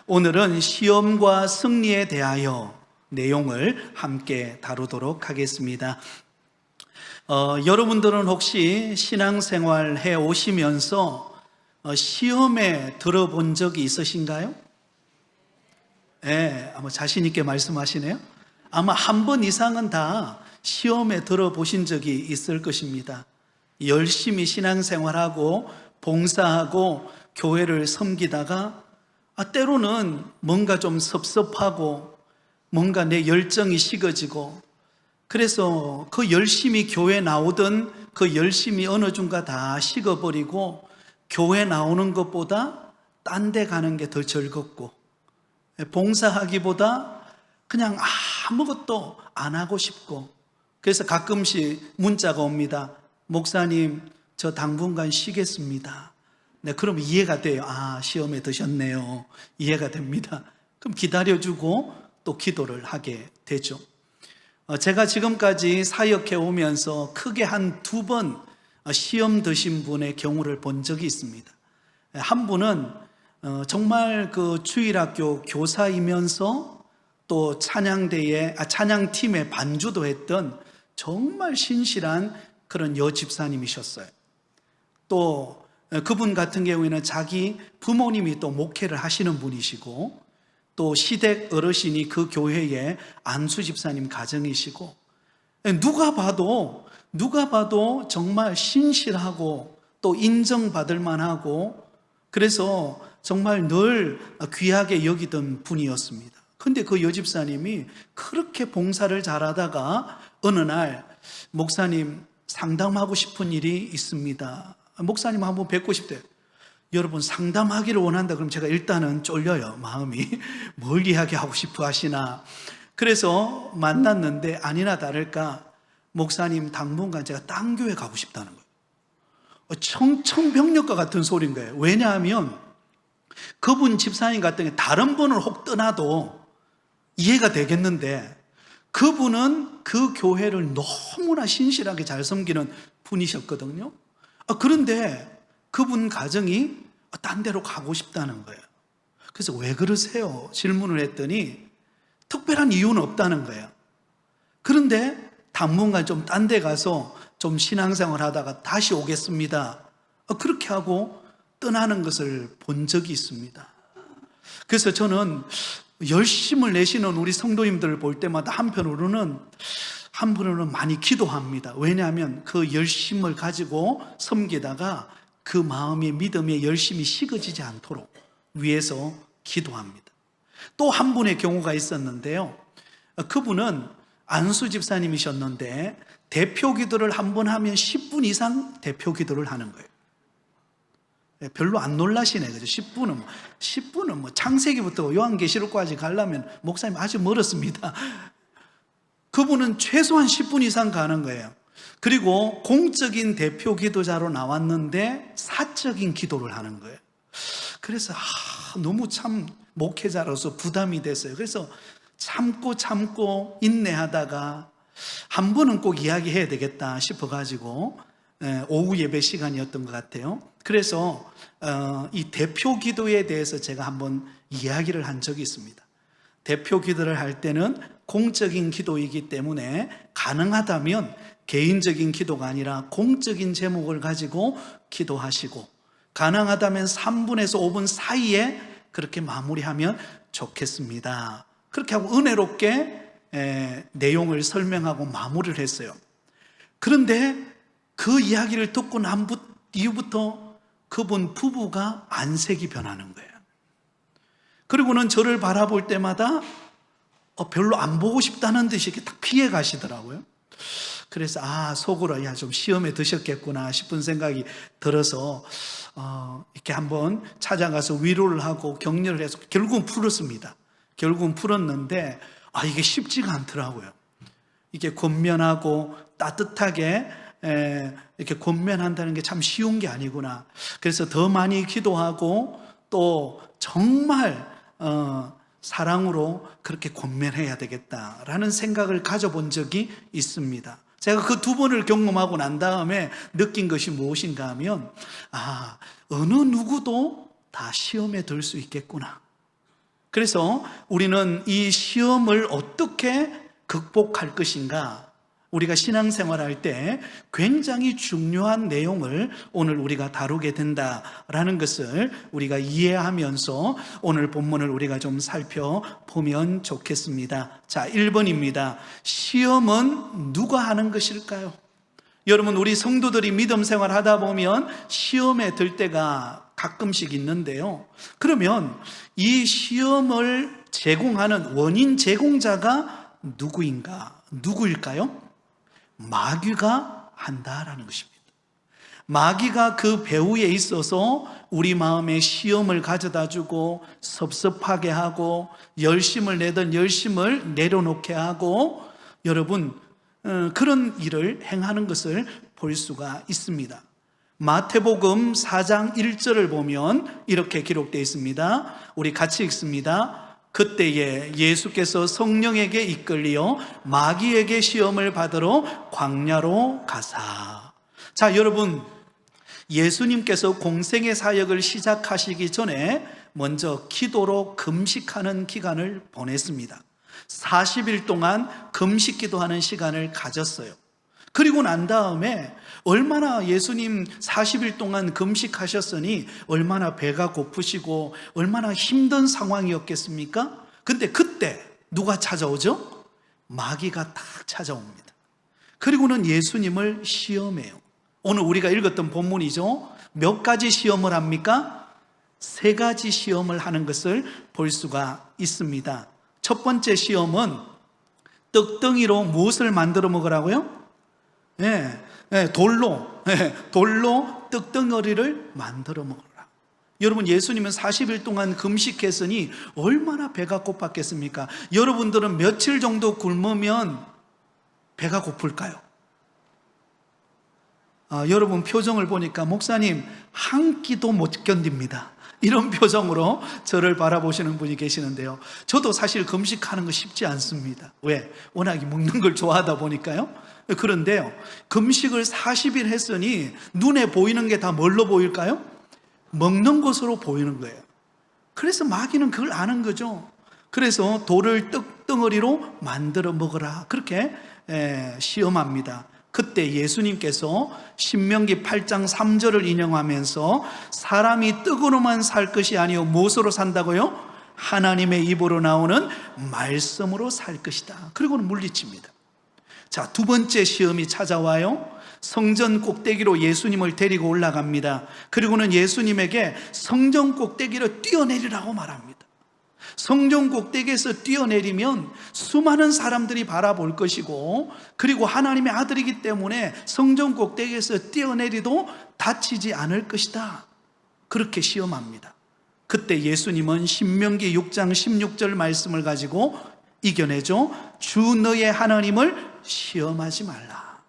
오늘은 시험과 승리에 대하여 내용을 함께 다루도록 하겠습니다. 여러분들은 혹시 신앙생활 해 오시면서 시험에 들어본 적이 있으신가요? 네, 아마 자신 있게 말씀하시네요. 아마 한 번 이상은 다 시험에 들어보신 적이 있을 것입니다. 열심히 신앙생활하고 봉사하고 교회를 섬기다가 때로는 뭔가 좀 섭섭하고 뭔가 내 열정이 식어지고, 그래서 그 열심히 교회 나오던 그 열심히 어느 순간 다 식어버리고 교회 나오는 것보다 딴 데 가는 게 더 즐겁고, 봉사하기보다 그냥 아무것도 안 하고 싶고, 그래서 가끔씩 문자가 옵니다. 목사님, 저 당분간 쉬겠습니다. 네, 그럼 이해가 돼요. 시험에 드셨네요. 이해가 됩니다. 그럼 기다려주고 또 기도를 하게 되죠. 제가 지금까지 사역해 오면서 크게 한 2번 시험 드신 분의 경우를 본 적이 있습니다. 한 분은 정말 그 주일학교 교사이면서 또 찬양팀의 반주도 했던 정말 신실한 그런 여집사님이셨어요. 또 그분 같은 경우에는 자기 부모님이 또 목회를 하시는 분이시고, 또 시댁 어르신이 그 교회의 안수 집사님 가정이시고, 누가 봐도 정말 신실하고 또 인정받을 만하고, 그래서 정말 늘 귀하게 여기던 분이었습니다. 근데 그 여집사님이 그렇게 봉사를 잘하다가 어느 날, 목사님 상담하고 싶은 일이 있습니다. 목사님 한번 뵙고 싶대요. 여러분, 상담하기를 원한다 그러면 제가 일단은 쫄려요. 마음이 뭘 이야기하고 싶어 하시나. 그래서 만났는데 아니나 다를까 목사님 당분간 제가 딴 교회 가고 싶다는 거예요. 청천벽력과 같은 소리인 거예요. 왜냐하면 그분 집사님 같은 경우 다른 분을 혹 떠나도 이해가 되겠는데, 그분은 그 교회를 너무나 신실하게 잘 섬기는 분이셨거든요. 그런데 그분 가정이 딴 데로 가고 싶다는 거예요. 그래서 왜 그러세요? 질문을 했더니 특별한 이유는 없다는 거예요. 그런데 당분간 좀 딴 데 가서 좀 신앙생활 하다가 다시 오겠습니다. 그렇게 하고 떠나는 것을 본 적이 있습니다. 그래서 저는 열심을 내시는 우리 성도님들을 볼 때마다 한편으로는 많이 기도합니다. 왜냐하면 그 열심을 가지고 섬기다가 그 마음의 믿음의 열심이 식어지지 않도록 위해서 기도합니다. 또 한 분의 경우가 있었는데요. 그분은 안수 집사님이셨는데 대표 기도를 한 번 하면 10분 이상 대표 기도를 하는 거예요. 별로 안 놀라시네. 그죠? 10분은 뭐 창세기부터 요한계시록까지 가려면 목사님 아주 멀었습니다. 그분은 최소한 10분 이상 가는 거예요. 그리고 공적인 대표 기도자로 나왔는데 사적인 기도를 하는 거예요. 그래서 너무 참 목회자로서 부담이 됐어요. 그래서 참고 인내하다가 한 번은 꼭 이야기해야 되겠다 싶어가지고 오후 예배 시간이었던 것 같아요. 그래서 이 대표 기도에 대해서 제가 한번 이야기를 한 적이 있습니다. 대표 기도를 할 때는 공적인 기도이기 때문에 가능하다면 개인적인 기도가 아니라 공적인 제목을 가지고 기도하시고, 가능하다면 3분에서 5분 사이에 그렇게 마무리하면 좋겠습니다. 그렇게 하고 은혜롭게 내용을 설명하고 마무리를 했어요. 그런데 그 이야기를 듣고 난 이후부터 그분 부부가 안색이 변하는 거예요. 그리고는 저를 바라볼 때마다 별로 안 보고 싶다는 듯이 이렇게 딱 피해 가시더라고요. 그래서 속으로 좀 시험에 드셨겠구나 싶은 생각이 들어서 이렇게 한번 찾아가서 위로를 하고 격려를 해서 결국은 풀었습니다. 결국은 풀었는데 이게 쉽지가 않더라고요. 이게 권면하고 따뜻하게 이렇게 권면한다는 게 참 쉬운 게 아니구나. 그래서 더 많이 기도하고 또 정말 사랑으로 그렇게 권면해야 되겠다라는 생각을 가져본 적이 있습니다. 제가 그 2번을 경험하고 난 다음에 느낀 것이 무엇인가 하면 어느 누구도 다 시험에 들 수 있겠구나. 그래서 우리는 이 시험을 어떻게 극복할 것인가, 우리가 신앙생활할 때 굉장히 중요한 내용을 오늘 우리가 다루게 된다라는 것을 우리가 이해하면서 오늘 본문을 우리가 좀 살펴보면 좋겠습니다. 자, 1번입니다. 시험은 누가 하는 것일까요? 여러분, 우리 성도들이 믿음 생활 하다 보면 시험에 들 때가 가끔씩 있는데요. 그러면 이 시험을 제공하는 원인 제공자가 누구일까요? 마귀가 한다라는 것입니다. 마귀가 그 배후에 있어서 우리 마음에 시험을 가져다 주고 섭섭하게 하고 열심을 내던 열심을 내려놓게 하고 여러분 그런 일을 행하는 것을 볼 수가 있습니다. 마태복음 4장 1절을 보면 이렇게 기록되어 있습니다. 우리 같이 읽습니다. 그때에 예수께서 성령에게 이끌려 마귀에게 시험을 받으러 광야로 가사. 자, 여러분, 예수님께서 공생의 사역을 시작하시기 전에 먼저 기도로 금식하는 기간을 보냈습니다. 40일 동안 금식 기도하는 시간을 가졌어요. 그리고 난 다음에 얼마나 예수님 40일 동안 금식하셨으니 얼마나 배가 고프시고 얼마나 힘든 상황이었겠습니까? 근데 그때 누가 찾아오죠? 마귀가 딱 찾아옵니다. 그리고는 예수님을 시험해요. 오늘 우리가 읽었던 본문이죠. 몇 가지 시험을 합니까? 3가지 시험을 하는 것을 볼 수가 있습니다. 첫 번째 시험은 떡덩이로 무엇을 만들어 먹으라고요? 돌로 떡덩어리를 만들어 먹으라. 여러분, 예수님은 40일 동안 금식했으니 얼마나 배가 고팠겠습니까? 여러분들은 며칠 정도 굶으면 배가 고플까요? 여러분 표정을 보니까 목사님 한 끼도 못 견딥니다, 이런 표정으로 저를 바라보시는 분이 계시는데요. 저도 사실 금식하는 거 쉽지 않습니다. 왜? 워낙 먹는 걸 좋아하다 보니까요. 그런데요, 금식을 40일 했으니 눈에 보이는 게 다 뭘로 보일까요? 먹는 것으로 보이는 거예요. 그래서 마귀는 그걸 아는 거죠. 그래서 돌을 떡덩어리로 만들어 먹으라, 그렇게 시험합니다. 그때 예수님께서 신명기 8장 3절을 인용하면서 사람이 떡으로만 살 것이 아니요 무엇으로 산다고요? 하나님의 입으로 나오는 말씀으로 살 것이다. 그리고는 물리칩니다. 자, 두 번째 시험이 찾아와요. 성전 꼭대기로 예수님을 데리고 올라갑니다. 그리고는 예수님에게 성전 꼭대기로 뛰어내리라고 말합니다. 성전 꼭대기에서 뛰어내리면 수많은 사람들이 바라볼 것이고, 그리고 하나님의 아들이기 때문에 성전 꼭대기에서 뛰어내리도 다치지 않을 것이다, 그렇게 시험합니다. 그때 예수님은 신명기 6장 16절 말씀을 가지고 이겨내죠. 주 너의 하나님을 시험하지 말라.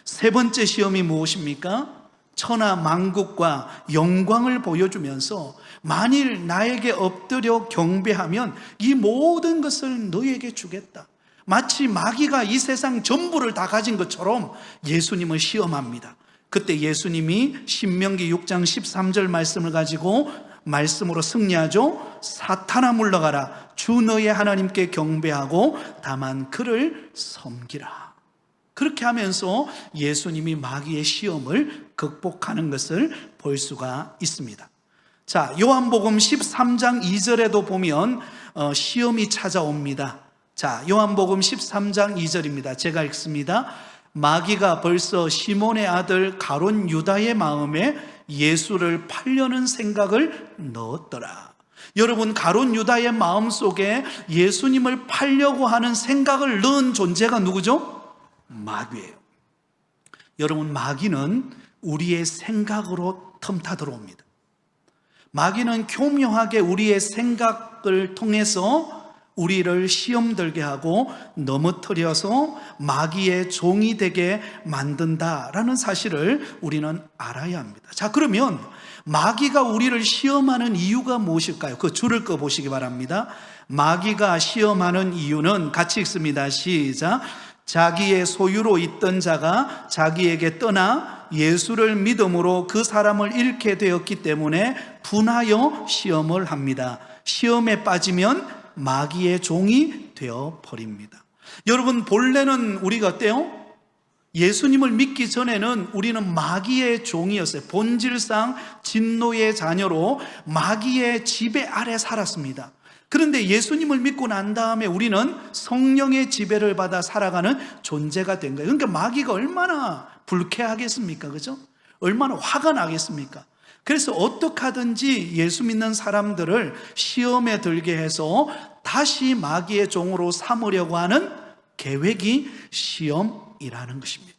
세 번째 시험이 무엇입니까? 천하 만국과 영광을 보여주면서 만일 나에게 엎드려 경배하면 이 모든 것을 너에게 주겠다. 마치 마귀가 이 세상 전부를 다 가진 것처럼 예수님을 시험합니다. 그때 예수님이 신명기 6장 13절 말씀을 가지고 말씀으로 승리하죠. 사탄아 물러가라. 주 너의 하나님께 경배하고 다만 그를 섬기라. 그렇게 하면서 예수님이 마귀의 시험을 극복하는 것을 볼 수가 있습니다. 자, 요한복음 13장 2절에도 보면 시험이 찾아옵니다. 자, 요한복음 13장 2절입니다. 제가 읽습니다. 마귀가 벌써 시몬의 아들 가룟 유다의 마음에 예수를 팔려는 생각을 넣었더라. 여러분, 가룟 유다의 마음속에 예수님을 팔려고 하는 생각을 넣은 존재가 누구죠? 마귀예요. 여러분, 마귀는 우리의 생각으로 틈타 들어옵니다. 마귀는 교묘하게 우리의 생각을 통해서 우리를 시험 들게 하고 넘어뜨려서 마귀의 종이 되게 만든다라는 사실을 우리는 알아야 합니다. 자, 그러면 마귀가 우리를 시험하는 이유가 무엇일까요? 그 줄을 꺼 보시기 바랍니다. 마귀가 시험하는 이유는 같이 읽습니다. 시작. 자기의 소유로 있던 자가 자기에게 떠나 예수를 믿음으로 그 사람을 잃게 되었기 때문에 분하여 시험을 합니다. 시험에 빠지면 마귀의 종이 되어 버립니다. 여러분, 본래는 우리가 어때요? 예수님을 믿기 전에는 우리는 마귀의 종이었어요. 본질상 진노의 자녀로 마귀의 지배 아래 살았습니다. 그런데 예수님을 믿고 난 다음에 우리는 성령의 지배를 받아 살아가는 존재가 된 거예요. 그러니까 마귀가 얼마나 불쾌하겠습니까? 그죠? 얼마나 화가 나겠습니까? 그래서 어떻게 하든지 예수 믿는 사람들을 시험에 들게 해서 다시 마귀의 종으로 삼으려고 하는 계획이 시험이라는 것입니다.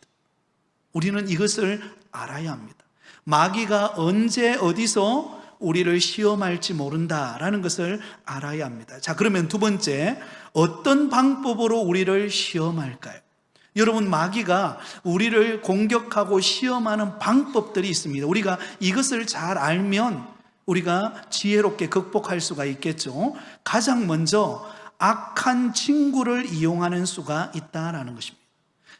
우리는 이것을 알아야 합니다. 마귀가 언제 어디서 우리를 시험할지 모른다라는 것을 알아야 합니다. 자, 그러면 두 번째, 어떤 방법으로 우리를 시험할까요? 여러분, 마귀가 우리를 공격하고 시험하는 방법들이 있습니다. 우리가 이것을 잘 알면 우리가 지혜롭게 극복할 수가 있겠죠. 가장 먼저 악한 친구를 이용하는 수가 있다라는 것입니다.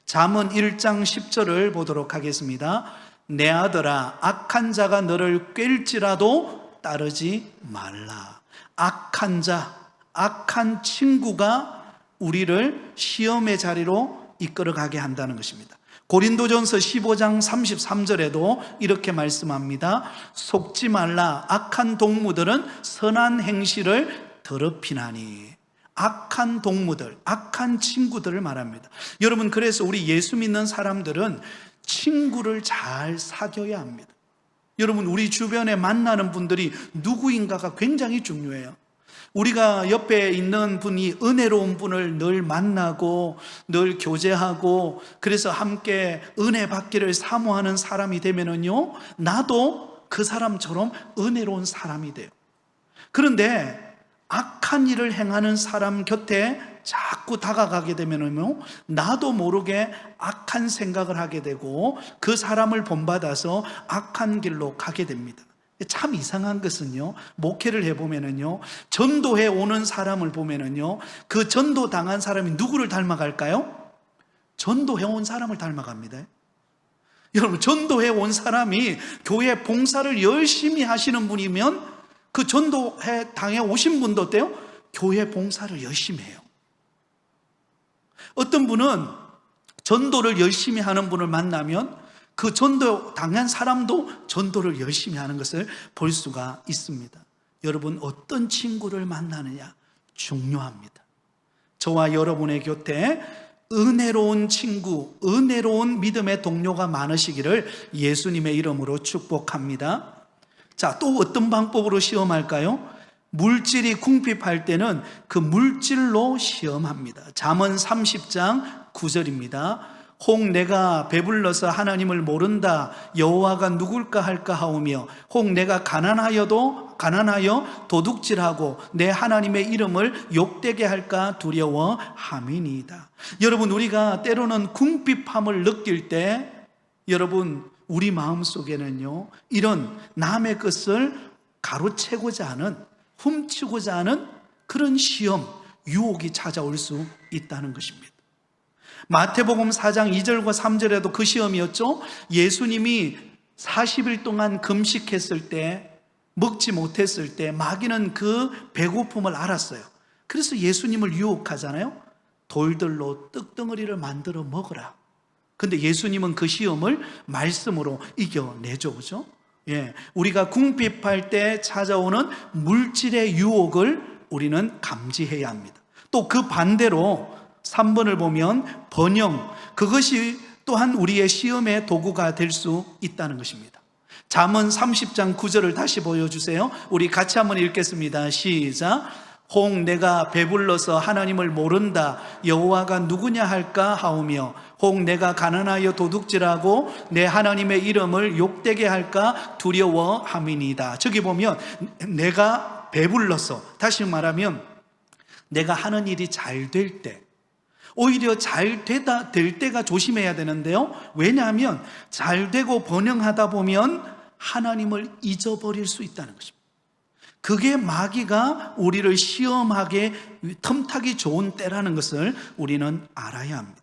잠언 1장 10절을 보도록 하겠습니다. 내 아들아, 악한 자가 너를 꿰일지라도 따르지 말라. 악한 자, 악한 친구가 우리를 시험의 자리로 이끌어가게 한다는 것입니다. 고린도전서 15장 33절에도 이렇게 말씀합니다. 속지 말라. 악한 동무들은 선한 행실을 더럽히나니. 악한 동무들, 악한 친구들을 말합니다. 여러분, 그래서 우리 예수 믿는 사람들은 친구를 잘 사귀어야 합니다. 여러분, 우리 주변에 만나는 분들이 누구인가가 굉장히 중요해요. 우리가 옆에 있는 분이 은혜로운 분을 늘 만나고 늘 교제하고 그래서 함께 은혜 받기를 사모하는 사람이 되면은요, 나도 그 사람처럼 은혜로운 사람이 돼요. 그런데 악한 일을 행하는 사람 곁에 자꾸 다가가게 되면은요, 나도 모르게 악한 생각을 하게 되고 그 사람을 본받아서 악한 길로 가게 됩니다. 참 이상한 것은요, 목회를 해보면은요, 전도해 오는 사람을 보면은요, 그 전도 당한 사람이 누구를 닮아갈까요? 전도해 온 사람을 닮아갑니다. 여러분, 전도해 온 사람이 교회 봉사를 열심히 하시는 분이면 그 전도해 당해 오신 분도 어때요? 교회 봉사를 열심히 해요. 어떤 분은 전도를 열심히 하는 분을 만나면 그 전도 당한 사람도 전도를 열심히 하는 것을 볼 수가 있습니다. 여러분, 어떤 친구를 만나느냐 중요합니다. 저와 여러분의 곁에 은혜로운 친구, 은혜로운 믿음의 동료가 많으시기를 예수님의 이름으로 축복합니다. 자, 또 어떤 방법으로 시험할까요? 물질이 궁핍할 때는 그 물질로 시험합니다. 잠언 30장 9절입니다. 혹 내가 배불러서 하나님을 모른다. 여호와가 누굴까 할까 하오며 혹 내가 가난하여 도둑질하고 내 하나님의 이름을 욕되게 할까 두려워함이니이다. 여러분, 우리가 때로는 궁핍함을 느낄 때 여러분, 우리 마음속에는요, 이런 남의 것을 가로채고자 하는, 훔치고자 하는 그런 시험, 유혹이 찾아올 수 있다는 것입니다. 마태복음 4장 2절과 3절에도 그 시험이었죠. 예수님이 40일 동안 금식했을 때, 먹지 못했을 때 마귀는 그 배고픔을 알았어요. 그래서 예수님을 유혹하잖아요. 돌들로 떡덩어리를 만들어 먹으라. 근데 예수님은 그 시험을 말씀으로 이겨내죠. 그죠? 예, 우리가 궁핍할 때 찾아오는 물질의 유혹을 우리는 감지해야 합니다. 또 그 반대로 3번을 보면 번영, 그것이 또한 우리의 시험의 도구가 될 수 있다는 것입니다. 잠언 30장 9절을 다시 보여주세요. 우리 같이 한번 읽겠습니다. 시작. 혹 내가 배불러서 하나님을 모른다. 여호와가 누구냐 할까 하오며 혹 내가 가난하여 도둑질하고 내 하나님의 이름을 욕되게 할까 두려워함이니이다. 저기 보면 내가 배불러서, 다시 말하면 내가 하는 일이 잘 될 때, 오히려 잘 될 때가 조심해야 되는데요. 왜냐하면 잘 되고 번영하다 보면 하나님을 잊어버릴 수 있다는 것입니다. 그게 마귀가 우리를 시험하게 틈타기 좋은 때라는 것을 우리는 알아야 합니다.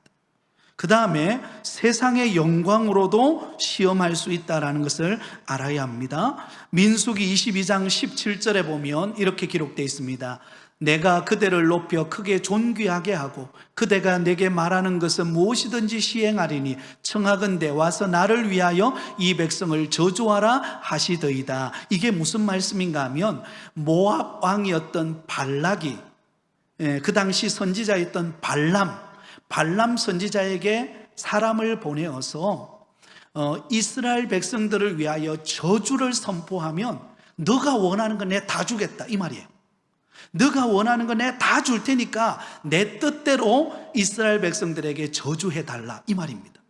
그 다음에 세상의 영광으로도 시험할 수 있다는 것을 알아야 합니다. 민수기 22장 17절에 보면 이렇게 기록되어 있습니다. 내가 그대를 높여 크게 존귀하게 하고 그대가 내게 말하는 것은 무엇이든지 시행하리니 청하건대 와서 나를 위하여 이 백성을 저주하라 하시더이다. 이게 무슨 말씀인가 하면 모압 왕이었던 발락이 그 당시 선지자였던 발람 선지자에게 사람을 보내어서 이스라엘 백성들을 위하여 저주를 선포하면 너가 원하는 거 내가 다 주겠다 이 말이에요. 너가 원하는 거 내가 다 줄 테니까 내 뜻대로 이스라엘 백성들에게 저주해달라 이 말입니다.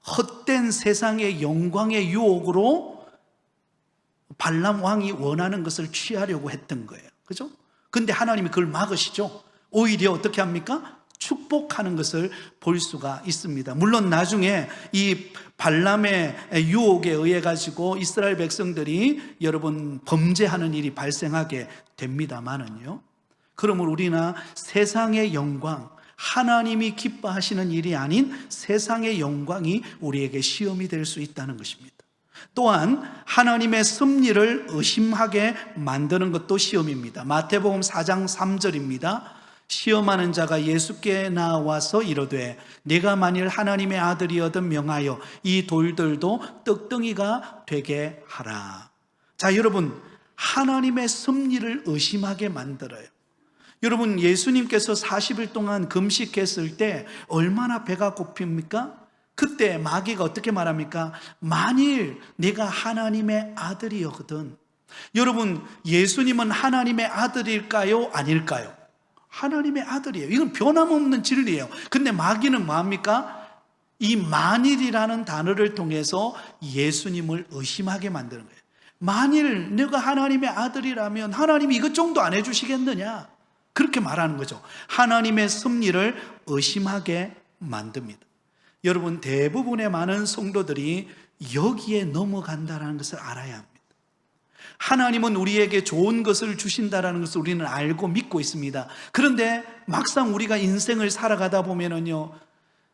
헛된 세상의 영광의 유혹으로 발람 왕이 원하는 것을 취하려고 했던 거예요. 그죠? 근데 하나님이 그걸 막으시죠. 오히려 어떻게 합니까? 축복하는 것을 볼 수가 있습니다. 물론 나중에 이 발람의 유혹에 의해 가지고 이스라엘 백성들이 여러분 범죄하는 일이 발생하게 됩니다만은요. 그러므로 우리는 세상의 영광, 하나님이 기뻐하시는 일이 아닌 세상의 영광이 우리에게 시험이 될 수 있다는 것입니다. 또한 하나님의 섭리를 의심하게 만드는 것도 시험입니다. 마태복음 4장 3절입니다. 시험하는 자가 예수께 나와서 이르되 네가 만일 하나님의 아들이어든 명하여 이 돌들도 떡덩이가 되게 하라. 자, 여러분, 하나님의 섭리를 의심하게 만들어요. 여러분, 예수님께서 40일 동안 금식했을 때 얼마나 배가 고픕니까? 그때 마귀가 어떻게 말합니까? 만일 내가 하나님의 아들이거든. 여러분, 예수님은 하나님의 아들일까요? 아닐까요? 하나님의 아들이에요. 이건 변함없는 진리예요. 근데 마귀는 뭐합니까? 이 만일이라는 단어를 통해서 예수님을 의심하게 만드는 거예요. 만일 내가 하나님의 아들이라면 하나님이 이것 정도 안 해주시겠느냐? 그렇게 말하는 거죠. 하나님의 섭리를 의심하게 만듭니다. 여러분, 대부분의 많은 성도들이 여기에 넘어간다는 것을 알아야 합니다. 하나님은 우리에게 좋은 것을 주신다는 것을 우리는 알고 믿고 있습니다. 그런데 막상 우리가 인생을 살아가다 보면은요,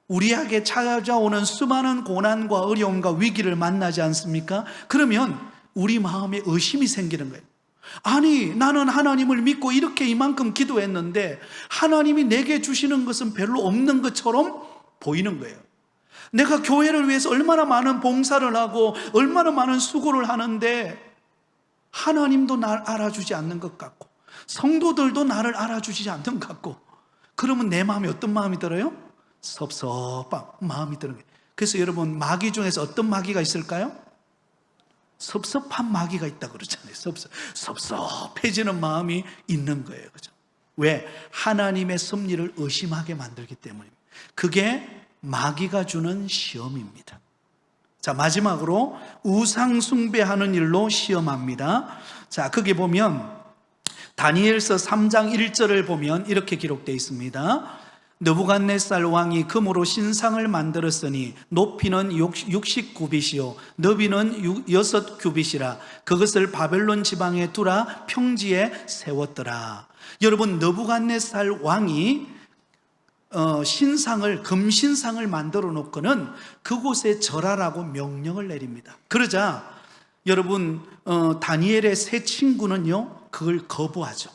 우리에게 찾아오는 수많은 고난과 어려움과 위기를 만나지 않습니까? 그러면 우리 마음에 의심이 생기는 거예요. 아니, 나는 하나님을 믿고 이렇게 이만큼 기도했는데 하나님이 내게 주시는 것은 별로 없는 것처럼 보이는 거예요. 내가 교회를 위해서 얼마나 많은 봉사를 하고 얼마나 많은 수고를 하는데 하나님도 날 알아주지 않는 것 같고 성도들도 나를 알아주지 않는 것 같고, 그러면 내 마음에 어떤 마음이 들어요? 섭섭한 마음이 드는 거예요. 그래서 여러분, 마귀 중에서 어떤 마귀가 있을까요? 섭섭한 마귀가 있다고 그러잖아요. 섭섭해지는 마음이 있는 거예요. 그죠? 왜? 하나님의 섭리를 의심하게 만들기 때문입니다. 그게 마귀가 주는 시험입니다. 자, 마지막으로 우상 숭배하는 일로 시험합니다. 자, 거기 보면 다니엘서 3장 1절을 보면 이렇게 기록되어 있습니다. 느부갓네살 왕이 금으로 신상을 만들었으니 높이는 60규빗이요 너비는 6규빗이라 그것을 바벨론 지방에 두라 평지에 세웠더라. 여러분, 느부갓네살 왕이 신상을, 금신상을 만들어 놓고는 그곳에 절하라고 명령을 내립니다. 그러자 여러분, 다니엘의 세 친구는요 그걸 거부하죠.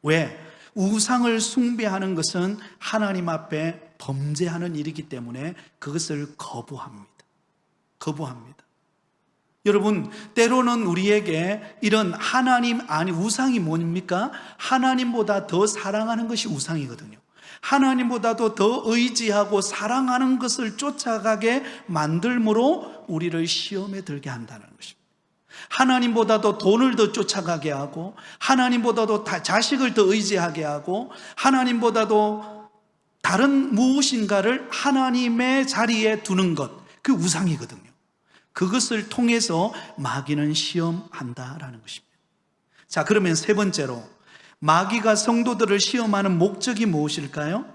왜? 우상을 숭배하는 것은 하나님 앞에 범죄하는 일이기 때문에 그것을 거부합니다. 여러분, 때로는 우리에게 이런 하나님 아니 우상이 뭡니까? 하나님보다 더 사랑하는 것이 우상이거든요. 하나님보다도 더 의지하고 사랑하는 것을 쫓아가게 만들므로 우리를 시험에 들게 한다는 것입니다. 하나님보다도 돈을 더 쫓아가게 하고 하나님보다도 자식을 더 의지하게 하고 하나님보다도 다른 무엇인가를 하나님의 자리에 두는 것, 그 우상이거든요. 그것을 통해서 마귀는 시험한다라는 것입니다. 자, 그러면 세 번째로 마귀가 성도들을 시험하는 목적이 무엇일까요?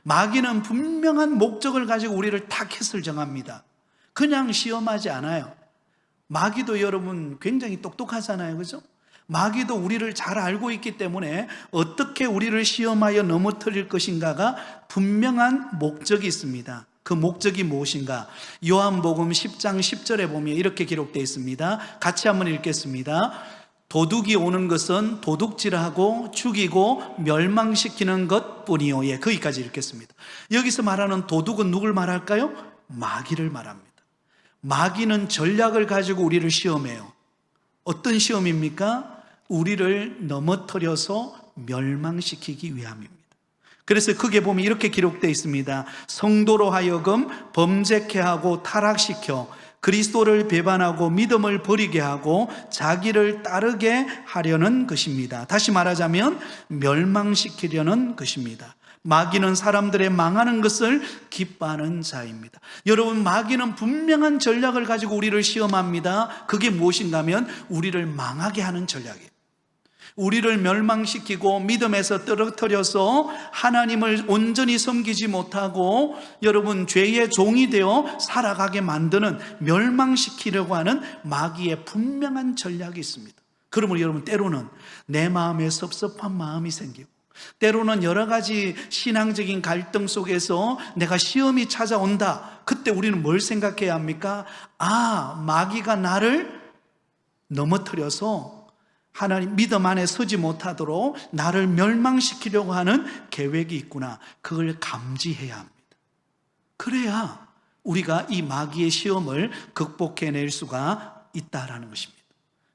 마귀는 분명한 목적을 가지고 우리를 타겟을 정합니다. 그냥 시험하지 않아요. 마귀도 여러분 굉장히 똑똑하잖아요. 그죠? 마귀도 우리를 잘 알고 있기 때문에 어떻게 우리를 시험하여 넘어뜨릴 것인가가 분명한 목적이 있습니다. 그 목적이 무엇인가? 요한복음 10장 10절에 보면 이렇게 기록되어 있습니다. 같이 한번 읽겠습니다. 도둑이 오는 것은 도둑질하고 죽이고 멸망시키는 것뿐이요. 예, 거기까지 읽겠습니다. 여기서 말하는 도둑은 누굴 말할까요? 마귀를 말합니다. 마귀는 전략을 가지고 우리를 시험해요. 어떤 시험입니까? 우리를 넘어뜨려서 멸망시키기 위함입니다. 그래서 거기에 보면 이렇게 기록되어 있습니다. 성도로 하여금 범죄케 하고 타락시켜 그리스도를 배반하고 믿음을 버리게 하고 자기를 따르게 하려는 것입니다. 다시 말하자면 멸망시키려는 것입니다. 마귀는 사람들의 망하는 것을 기뻐하는 자입니다. 여러분, 마귀는 분명한 전략을 가지고 우리를 시험합니다. 그게 무엇인가 하면 우리를 망하게 하는 전략이에요. 우리를 멸망시키고 믿음에서 떨어뜨려서 하나님을 온전히 섬기지 못하고 여러분 죄의 종이 되어 살아가게 만드는, 멸망시키려고 하는 마귀의 분명한 전략이 있습니다. 그러므로 여러분, 때로는 내 마음에 섭섭한 마음이 생기고 때로는 여러 가지 신앙적인 갈등 속에서 내가 시험이 찾아온다. 그때 우리는 뭘 생각해야 합니까? 마귀가 나를 넘어뜨려서 하나님 믿음 안에 서지 못하도록 나를 멸망시키려고 하는 계획이 있구나. 그걸 감지해야 합니다. 그래야 우리가 이 마귀의 시험을 극복해낼 수가 있다라는 것입니다.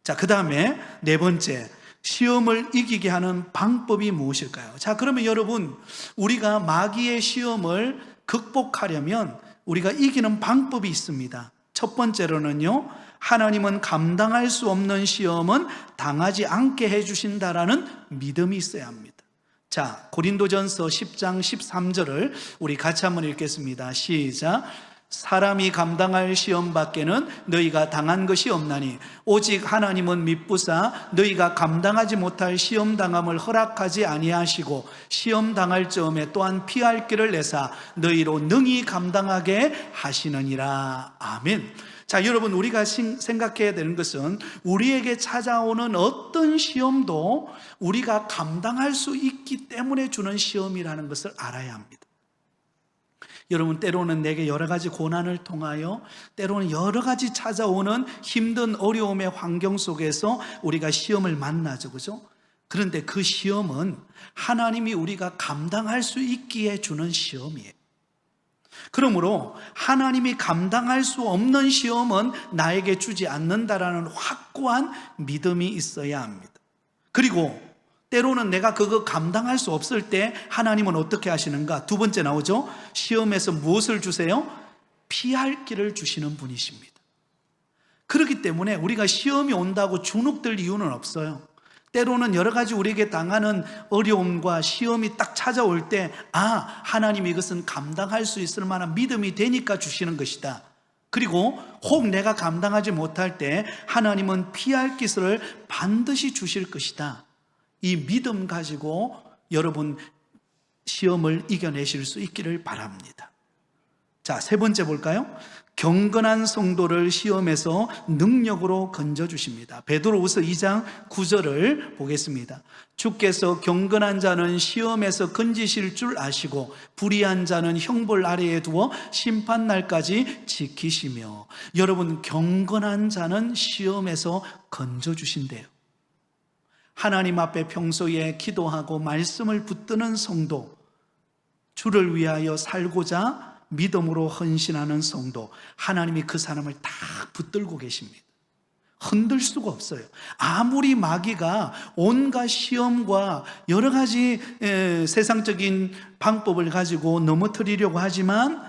자, 그 다음에 네 번째, 시험을 이기게 하는 방법이 무엇일까요? 자, 그러면 여러분, 우리가 마귀의 시험을 극복하려면 우리가 이기는 방법이 있습니다. 첫 번째로는요, 하나님은 감당할 수 없는 시험은 당하지 않게 해주신다라는 믿음이 있어야 합니다. 자, 고린도전서 10장 13절을 우리 같이 한번 읽겠습니다. 시작. 사람이 감당할 시험 밖에는 너희가 당한 것이 없나니 오직 하나님은 미쁘사 너희가 감당하지 못할 시험 당함을 허락하지 아니하시고 시험 당할 즈음에 또한 피할 길을 내사 너희로 능히 감당하게 하시느니라. 아멘. 자, 여러분, 우리가 생각해야 되는 것은 우리에게 찾아오는 어떤 시험도 우리가 감당할 수 있기 때문에 주는 시험이라는 것을 알아야 합니다. 여러분, 때로는 내게 여러 가지 고난을 통하여 때로는 여러 가지 찾아오는 힘든 어려움의 환경 속에서 우리가 시험을 만나죠, 그죠? 그런데 그 시험은 하나님이 우리가 감당할 수 있기에 주는 시험이에요. 그러므로 하나님이 감당할 수 없는 시험은 나에게 주지 않는다라는 확고한 믿음이 있어야 합니다. 그리고 때로는 내가 그거 감당할 수 없을 때 하나님은 어떻게 하시는가? 두 번째 나오죠. 시험에서 무엇을 주세요? 피할 길을 주시는 분이십니다. 그렇기 때문에 우리가 시험이 온다고 주눅들 이유는 없어요. 때로는 여러 가지 우리에게 당하는 어려움과 시험이 딱 찾아올 때 하나님이 이것은 감당할 수 있을 만한 믿음이 되니까 주시는 것이다. 그리고 혹 내가 감당하지 못할 때 하나님은 피할 기술을 반드시 주실 것이다. 이 믿음 가지고 여러분 시험을 이겨내실 수 있기를 바랍니다. 자, 세 번째 볼까요? 경건한 성도를 시험에서 능력으로 건져주십니다. 베드로후서 2장 9절을 보겠습니다. 주께서 경건한 자는 시험에서 건지실 줄 아시고 불의한 자는 형벌 아래에 두어 심판날까지 지키시며. 여러분, 경건한 자는 시험에서 건져주신대요. 하나님 앞에 평소에 기도하고 말씀을 붙드는 성도, 주를 위하여 살고자 믿음으로 헌신하는 성도, 하나님이 그 사람을 다 붙들고 계십니다. 흔들 수가 없어요. 아무리 마귀가 온갖 시험과 여러 가지 세상적인 방법을 가지고 넘어뜨리려고 하지만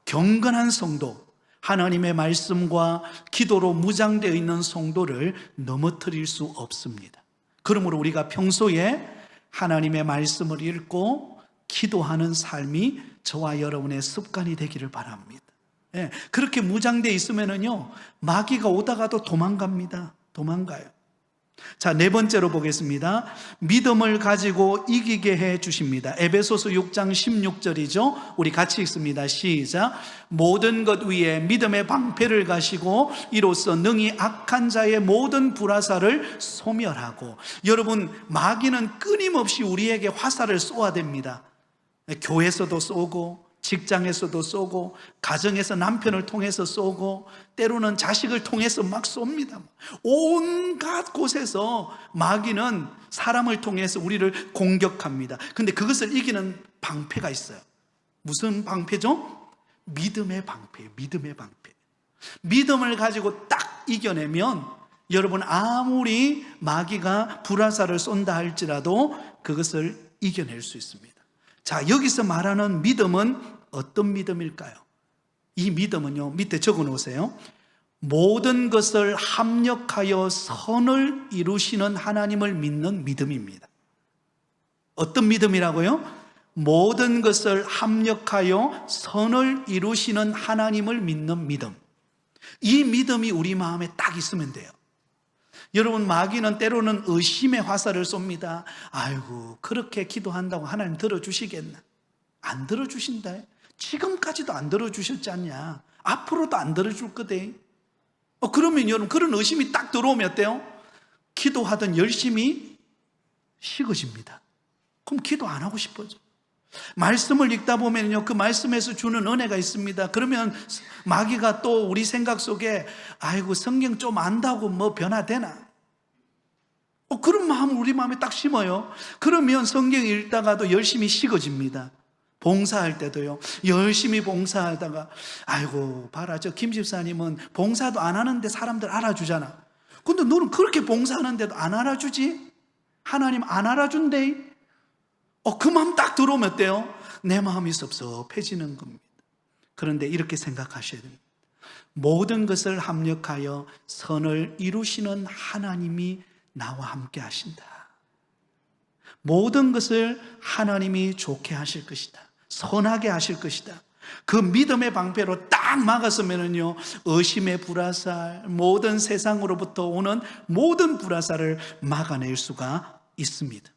경건한 성도, 하나님의 말씀과 기도로 무장되어 있는 성도를 넘어뜨릴 수 없습니다. 그러므로 우리가 평소에 하나님의 말씀을 읽고 기도하는 삶이 저와 여러분의 습관이 되기를 바랍니다. 그렇게 무장되어 있으면요, 마귀가 오다가도 도망가요. 자, 네 번째로 보겠습니다. 믿음을 가지고 이기게 해 주십니다. 에베소서 6장 16절이죠. 우리 같이 읽습니다. 시작. 모든 것 위에 믿음의 방패를 가시고 이로써 능히 악한 자의 모든 불화살을 소멸하고. 여러분, 마귀는 끊임없이 우리에게 화살을 쏘아댑니다. 교회에서도 쏘고 직장에서도 쏘고, 가정에서 남편을 통해서 쏘고, 때로는 자식을 통해서 막 쏩니다. 온갖 곳에서 마귀는 사람을 통해서 우리를 공격합니다. 근데 그것을 이기는 방패가 있어요. 무슨 방패죠? 믿음의 방패예요. 믿음의 방패. 믿음을 가지고 딱 이겨내면 여러분, 아무리 마귀가 불화살을 쏜다 할지라도 그것을 이겨낼 수 있습니다. 자, 여기서 말하는 믿음은 어떤 믿음일까요? 이 믿음은요, 밑에 적어 놓으세요. 모든 것을 합력하여 선을 이루시는 하나님을 믿는 믿음입니다. 어떤 믿음이라고요? 모든 것을 합력하여 선을 이루시는 하나님을 믿는 믿음. 이 믿음이 우리 마음에 딱 있으면 돼요. 여러분, 마귀는 때로는 의심의 화살을 쏩니다. 아이고, 그렇게 기도한다고 하나님 들어주시겠나? 안 들어주신다. 지금까지도 안 들어주셨지 않냐? 앞으로도 안 들어줄 거대. 그러면 여러분, 그런 의심이 딱 들어오면 어때요? 기도하던 열심히 식어집니다. 그럼 기도 안 하고 싶어져. 말씀을 읽다 보면요, 그 말씀에서 주는 은혜가 있습니다. 그러면 마귀가 또 우리 생각 속에 아이고, 성경 좀 안다고 뭐 변화되나? 그런 마음을 우리 마음에 딱 심어요. 그러면 성경 읽다가도 열심히 식어집니다. 봉사할 때도요, 열심히 봉사하다가 아이고, 봐라, 저 김 집사님은 봉사도 안 하는데 사람들 알아주잖아. 근데 너는 그렇게 봉사하는데도 안 알아주지? 하나님 안 알아준대. 그 마음 딱 들어오면 어때요? 내 마음이 섭섭해지는 겁니다. 그런데 이렇게 생각하셔야 됩니다. 모든 것을 합력하여 선을 이루시는 하나님이 나와 함께 하신다. 모든 것을 하나님이 좋게 하실 것이다. 선하게 하실 것이다. 그 믿음의 방패로 딱 막았으면요, 의심의 불화살, 모든 세상으로부터 오는 모든 불화살을 막아낼 수가 있습니다.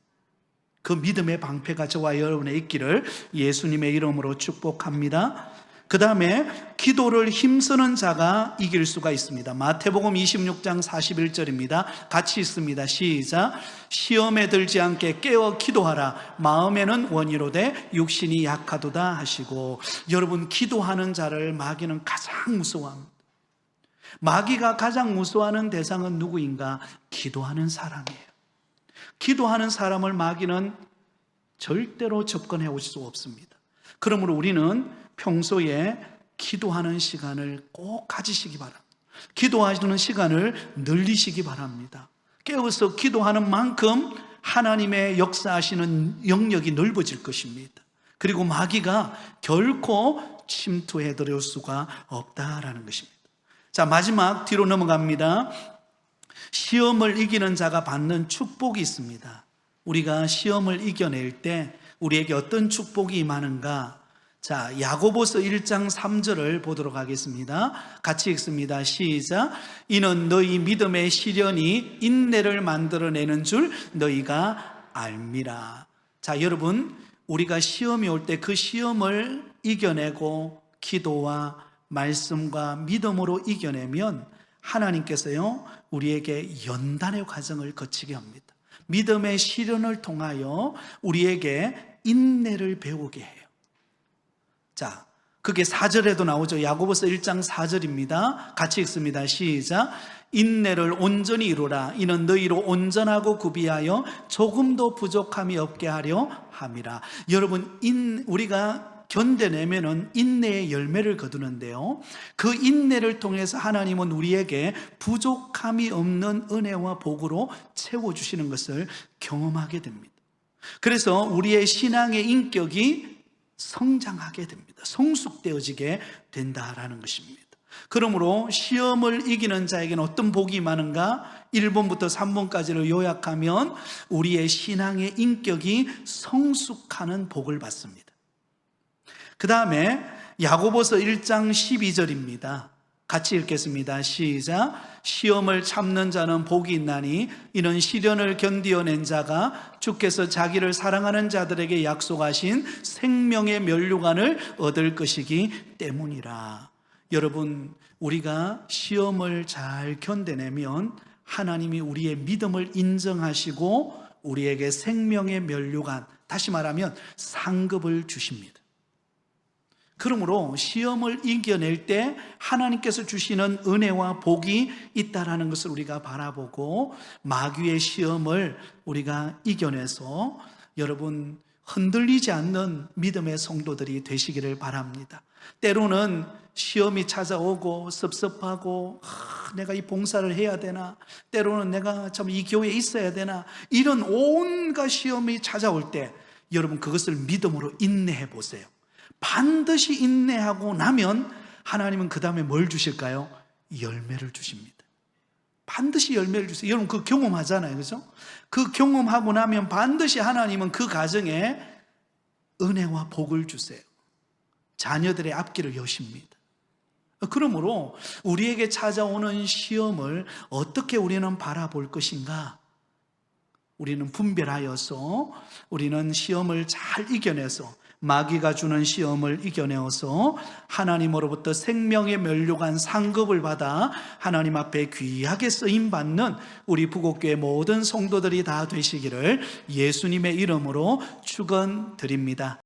그 믿음의 방패가 저와 여러분의 있기를 예수님의 이름으로 축복합니다. 그 다음에 기도를 힘쓰는 자가 이길 수가 있습니다. 마태복음 26장 41절입니다. 같이 읽습니다. 시작. 시험에 들지 않게 깨어 기도하라. 마음에는 원이로되 육신이 약하도다 하시고. 여러분, 기도하는 자를 마귀는 가장 무서워합니다. 마귀가 가장 무서워하는 대상은 누구인가? 기도하는 사람이에요. 기도하는 사람을 마귀는 절대로 접근해 올 수 없습니다. 그러므로 우리는 평소에 기도하는 시간을 꼭 가지시기 바랍니다. 기도하시는 시간을 늘리시기 바랍니다. 깨어서 기도하는 만큼 하나님의 역사하시는 영역이 넓어질 것입니다. 그리고 마귀가 결코 침투해 들어올 수가 없다라는 것입니다. 자, 마지막 뒤로 넘어갑니다. 시험을 이기는 자가 받는 축복이 있습니다. 우리가 시험을 이겨낼 때 우리에게 어떤 축복이 임하는가? 자, 야고보서 1장 3절을 보도록 하겠습니다. 같이 읽습니다. 시작. 이는 너희 믿음의 시련이 인내를 만들어내는 줄 너희가 알미라. 자, 여러분, 우리가 시험이 올 때 그 시험을 이겨내고 기도와 말씀과 믿음으로 이겨내면 하나님께서요, 우리에게 연단의 과정을 거치게 합니다. 믿음의 시련을 통하여 우리에게 인내를 배우게 해요. 자, 그게 4절에도 나오죠. 야고보서 1장 4절입니다. 같이 읽습니다. 시작. 인내를 온전히 이루라. 이는 너희로 온전하고 구비하여 조금도 부족함이 없게 하려 함이라. 여러분, 우리가 견뎌내면은 인내의 열매를 거두는데요, 그 인내를 통해서 하나님은 우리에게 부족함이 없는 은혜와 복으로 채워주시는 것을 경험하게 됩니다. 그래서 우리의 신앙의 인격이 성장하게 됩니다. 성숙되어지게 된다라는 것입니다. 그러므로 시험을 이기는 자에게는 어떤 복이 많은가? 1번부터 3번까지를 요약하면 우리의 신앙의 인격이 성숙하는 복을 받습니다. 그 다음에 야고보서 1장 12절입니다. 같이 읽겠습니다. 시작. 시험을 참는 자는 복이 있나니 이는 시련을 견디어낸 자가 주께서 자기를 사랑하는 자들에게 약속하신 생명의 면류관을 얻을 것이기 때문이라. 여러분, 우리가 시험을 잘 견뎌내면 하나님이 우리의 믿음을 인정하시고 우리에게 생명의 면류관, 다시 말하면 상급을 주십니다. 그러므로 시험을 이겨낼 때 하나님께서 주시는 은혜와 복이 있다라는 것을 우리가 바라보고 마귀의 시험을 우리가 이겨내서 여러분 흔들리지 않는 믿음의 성도들이 되시기를 바랍니다. 때로는 시험이 찾아오고 섭섭하고 내가 이 봉사를 해야 되나, 때로는 내가 참 이 교회에 있어야 되나, 이런 온갖 시험이 찾아올 때 여러분 그것을 믿음으로 인내해 보세요. 반드시 인내하고 나면 하나님은 그 다음에 뭘 주실까요? 열매를 주십니다. 반드시 열매를 주세요. 여러분 그 경험하잖아요, 그죠? 그 경험하고 나면 반드시 하나님은 그 가정에 은혜와 복을 주세요. 자녀들의 앞길을 여십니다. 그러므로 우리에게 찾아오는 시험을 어떻게 우리는 바라볼 것인가? 우리는 분별하여서 우리는 시험을 잘 이겨내서 마귀가 주는 시험을 이겨내어서 하나님으로부터 생명의 면류관 상급을 받아 하나님 앞에 귀하게 쓰임받는 우리 부곡교회 모든 성도들이 다 되시기를 예수님의 이름으로 축원드립니다.